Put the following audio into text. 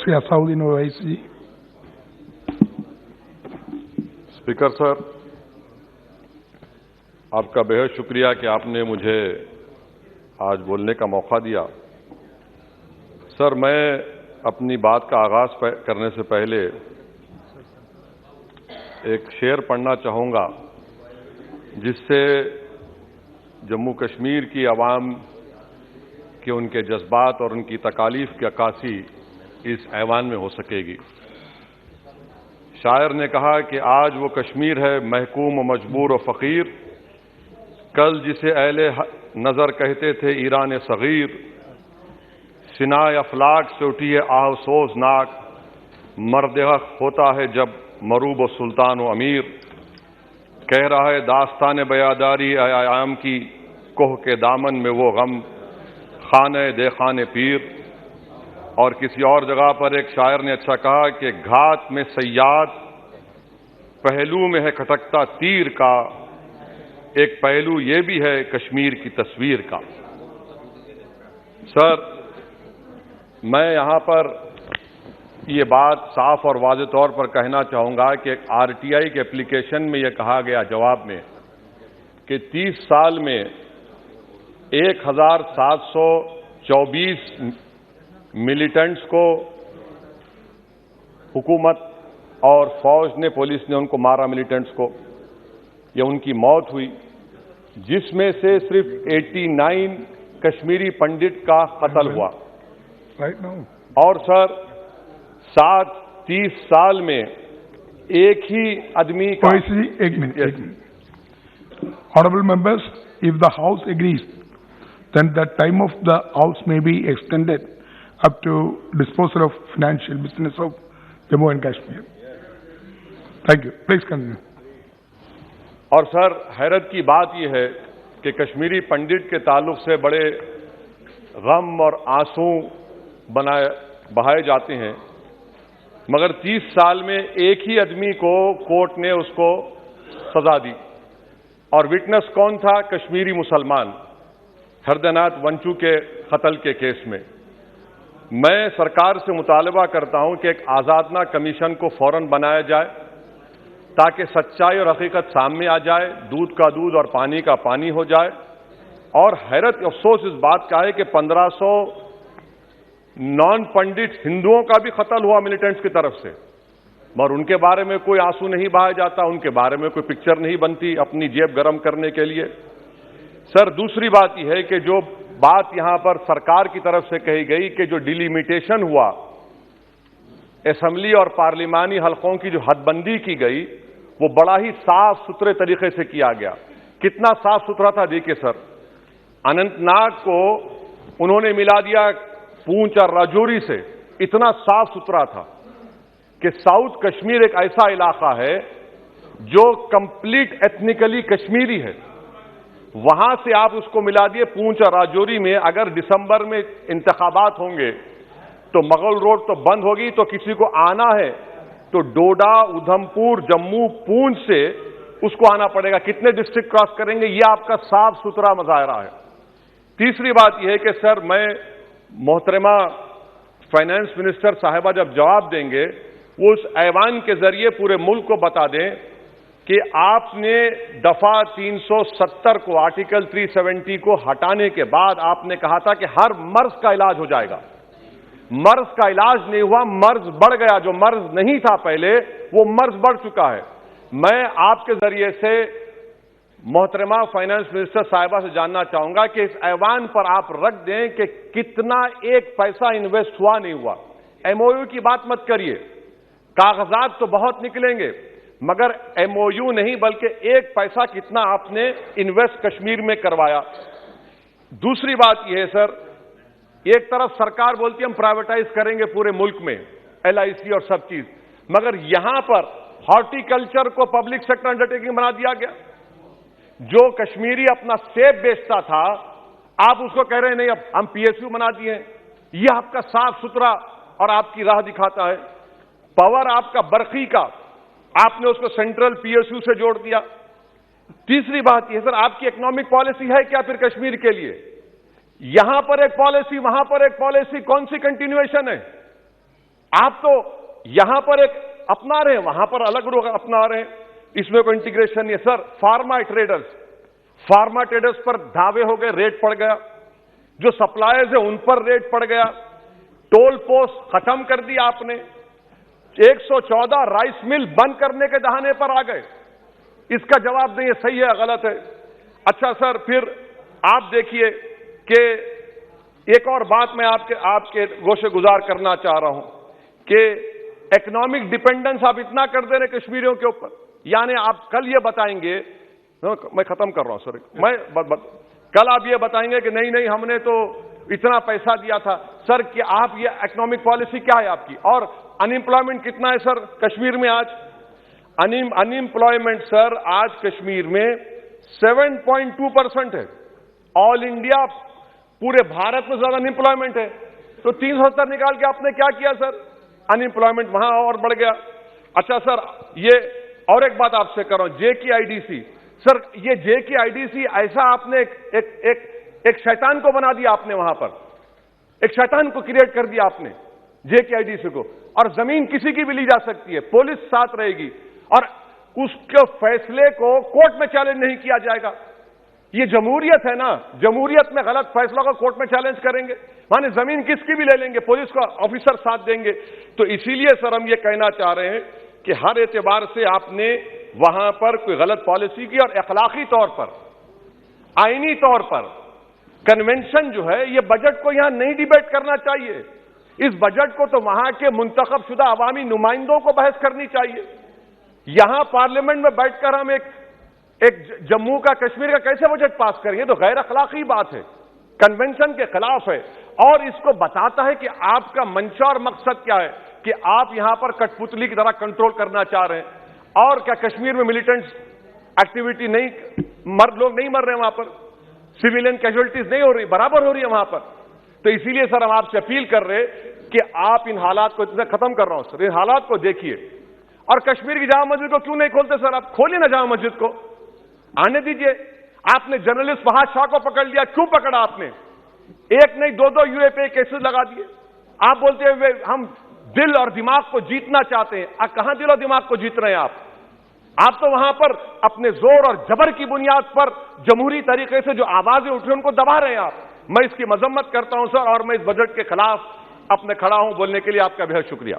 Mufti Asaduddin Owaisi. Speaker sir, आपका बेहद शुक्रिया कि आपने मुझे आज बोलने का मौका दिया। सर, मैं अपनी बात का आगाज करने से पहले एक शेर पढ़ना चाहूँगा जिससे जम्मू कश्मीर की आवाम के उनके जज्बात और उनकी तकालीफ की अक्कासी इस ऐवान में हो सकेगी। शायर ने कहा कि आज वो कश्मीर है महकूम मजबूर और फ़कीर, कल जिसे अहले नज़र कहते थे ईरान सग़ीर, सिनाए अफलाक से उठी है आहसोसनाक, मर्द हक़ होता है जब मरूब व सुल्तान व अमीर, कह रहा है दास्तान बयादारी आयाम की, कोह के दामन में वो गम खाने दे खाने पीर। और किसी और जगह पर एक शायर ने अच्छा कहा कि घात में सयाद पहलू में है खटकता तीर का, एक पहलू ये भी है कश्मीर की तस्वीर का। सर, मैं यहां पर ये बात साफ और वाज़ेह तौर पर कहना चाहूंगा कि एक आरटीआई के एप्लीकेशन में यह कहा गया जवाब में कि 30 साल में 1724 मिलिटेंट्स को हुकूमत और फौज ने, पुलिस ने उनको मारा, मिलिटेंट्स को, या उनकी मौत हुई, जिसमें से सिर्फ 89 कश्मीरी पंडित का कत्ल हुआ। और सर 30 साल में एक ही आदमी का। एक minute. Honorable members, if the House agrees, then the time of the House may be extended up to disposal of financial business of Jammu and Kashmir. Thank you. Please continue. और sir, हैरत की बात यह है कि कश्मीरी पंडित के ताल्लुक से बड़े गम और आंसू बहाए जाते हैं, मगर 30 साल में एक ही आदमी को कोर्ट ने उसको सजा दी, और विटनेस कौन था? कश्मीरी मुसलमान हरदनाथ वंचू के कत्ल के केस में। मैं सरकार से मुतालबा करता हूं कि एक आज़ादना कमीशन को फौरन बनाया जाए ताकि सच्चाई और हकीकत सामने आ जाए, दूध का दूध और पानी का पानी हो जाए। और हैरत अफसोस इस बात का है कि 1500 नॉन पंडित हिंदुओं का भी कत्ल हुआ मिलिटेंट्स की तरफ से, मगर उनके बारे में कोई आंसू नहीं बहाया जाता, उनके बारे में कोई पिक्चर नहीं बनती अपनी जेब गर्म करने के लिए। सर, दूसरी बात यह है कि जो बात यहां पर सरकार की तरफ से कही गई कि जो डिलिमिटेशन हुआ, असेंबली और पार्लिमानी हलकों की जो हदबंदी की गई, वो बड़ा ही साफ सुथरे तरीके से किया गया। कितना साफ सुथरा था देखिए सर, अनंतनाग को उन्होंने मिला दिया पूंछ और राजौरी से, इतना साफ सुथरा था कि साउथ कश्मीर एक ऐसा इलाका है जो कंप्लीट एथनिकली कश्मीरी है, वहां से आप उसको मिला दिए पूंछ और राजौरी में। अगर दिसंबर में इंतखाबात होंगे तो मुगल रोड तो बंद होगी, तो किसी को आना है तो डोडा, उधमपुर, जम्मू, पूंछ से उसको आना पड़ेगा। कितने डिस्ट्रिक्ट क्रॉस करेंगे? ये आपका साफ सुथरा मुजाहरा है। तीसरी बात यह है कि सर, मैं मोहतरमा फाइनेंस मिनिस्टर साहिबा जब जवाब देंगे, वो उस ऐवान के जरिए पूरे मुल्क को बता दें कि आपने दफा 370 को, आर्टिकल 370 को हटाने के बाद आपने कहा था कि हर मर्ज का इलाज हो जाएगा। मर्ज का इलाज नहीं हुआ, मर्ज बढ़ गया। जो मर्ज नहीं था पहले, वो मर्ज बढ़ चुका है। मैं आपके जरिए से मोहतरमा फाइनेंस मिनिस्टर साहिबा से जानना चाहूंगा कि इस ऐवान पर आप रख दें कि कितना एक पैसा इन्वेस्ट हुआ नहीं हुआ। एमओयू की बात मत करिए, कागजात तो बहुत निकलेंगे, मगर एमओयू नहीं बल्कि एक पैसा कितना आपने इन्वेस्ट कश्मीर में करवाया। दूसरी बात यह है सर, एक तरफ सरकार बोलती है हम प्राइवेटाइज करेंगे पूरे मुल्क में, एलआईसी और सब चीज, मगर यहां पर हॉर्टिकल्चर को पब्लिक सेक्टर अंडरटेकिंग बना दिया गया। जो कश्मीरी अपना सेब बेचता था, आप उसको कह रहे हैं नहीं अब हम पीएसयू बना दिए हैं। यह आपका साफ सुथरा और आपकी राह दिखाता है। पावर आपका बरखी का, आपने उसको सेंट्रल पीएसयू से जोड़ दिया। तीसरी बात यह सर, आपकी इकोनॉमिक पॉलिसी है क्या फिर कश्मीर के लिए? यहां पर एक पॉलिसी, वहां पर एक पॉलिसी, कौन सी कंटिन्यूएशन है? آپ تو یہاں پر ایک اپنا رہے ہیں, وہاں پر الگ لوگ اپنا رہے ہیں, اس میں کوئی انٹیگریشن نہیں ہے. سر فارما ٹریڈرز پر دعوے ہو گئے, ریٹ پڑ گیا, جو سپلائرز ہیں ان پر ریٹ پڑ گیا, ٹول پوسٹ ختم کر دی آپ نے, 114 رائس مل بند کرنے کے دہانے پر آ گئے. اس کا جواب دیں یہ صحیح ہے غلط ہے. اچھا سر, پھر آپ دیکھیے کہ ایک اور بات میں آپ کے گوشے گزار کرنا چاہ رہا ہوں کہ اکنامک ڈیپینڈنس آپ اتنا کر دے رہے کشمیریوں کے اوپر. یعنی آپ کل یہ بتائیں گے, میں ختم کر رہا ہوں سر, کل آپ یہ بتائیں گے کہ نہیں ہم نے تو اتنا پیسہ دیا تھا. سر کہ آپ یہ اکنامک پالیسی کیا ہے آپ کی؟ اور انمپلائمنٹ کتنا ہے سر کشمیر میں آج؟ انمپلائمنٹ سر آج کشمیر میں 7.2% ہے. آل انڈیا پورے بھارت میں زیادہ انمپلائمنٹ ہے. تو 370 نکال کے آپ نے کیا کیا سر؟ انمپلائمنٹ وہاں اور بڑھ گیا. اچھا سر, یہ اور ایک بات آپ سے کر رہا ہوں, جے کی آئی ڈی سی. سر یہ جے کی آئی ڈی سی ایسا آپ نے ایک شیطان کو بنا دیا, آپ نے وہاں پر ایک شیطان کو کریٹ کر دیا آپ نے جے کی آئی ڈی سی کو. اور زمین کسی کی بھی لی جا سکتی ہے, پولیس ساتھ رہے گی, اور اس کے فیصلے کو کورٹ میں چیلنج نہیں کیا جائے گا. یہ جمہوریت ہے نا, جمہوریت میں غلط فیصلہ کو کورٹ میں چیلنج کریں گے, مانے زمین کس کی بھی لے لیں گے, پولیس کا آفیسر ساتھ دیں گے. تو اسی لیے سر ہم یہ کہنا چاہ رہے ہیں کہ ہر اعتبار سے آپ نے وہاں پر کوئی غلط پالیسی کی, اور اخلاقی طور پر, آئینی طور پر کنونشن جو ہے, یہ بجٹ کو یہاں نہیں ڈیبیٹ کرنا چاہیے. اس بجٹ کو تو وہاں کے منتخب شدہ عوامی نمائندوں کو بحث کرنی چاہیے. یہاں پارلیمنٹ میں بیٹھ کر ہم ایک جموں کا کشمیر کا کیسے بجٹ پاس کریں گے؟ تو غیر اخلاقی بات ہے, کنونشن کے خلاف ہے, اور اس کو بتاتا ہے کہ آپ کا منشا اور مقصد کیا ہے, کہ آپ یہاں پر کٹ پتلی کی طرح کنٹرول کرنا چاہ رہے ہیں. اور کیا کشمیر میں ملیٹنٹس ایکٹیویٹی نہیں, لوگ نہیں مر رہے ہیں وہاں پر, سویلین کیجولٹیز نہیں ہو رہی, برابر ہو رہی ہے وہاں پر. تو اسی لیے سر ہم آپ سے اپیل کر رہے کہ آپ ان حالات کو, ختم کر رہا ہوں سر, ان حالات کو دیکھیے. اور کشمیر کی جامع مسجد کو کیوں نہیں کھولتے سر؟ آپ کھولیں نا جامع مسجد کو, آنے دیجئے. آپ نے جرنلسٹ فہد شاہ کو پکڑ لیا, کیوں پکڑا آپ نے؟ ایک نہیں دو یو اے پی کیسز لگا دیے. آپ بولتے ہیں ہم دل اور دماغ کو جیتنا چاہتے ہیں. کہاں دل اور دماغ کو جیت رہے ہیں آپ تو وہاں پر اپنے زور اور جبر کی بنیاد پر جمہوری طریقے سے جو آوازیں اٹھیں ان کو دبا رہے ہیں آپ. میں اس کی مذمت کرتا ہوں سر, اور میں اس بجٹ کے خلاف اپنے کھڑا ہوں. بولنے کے لیے آپ کا بہت شکریہ.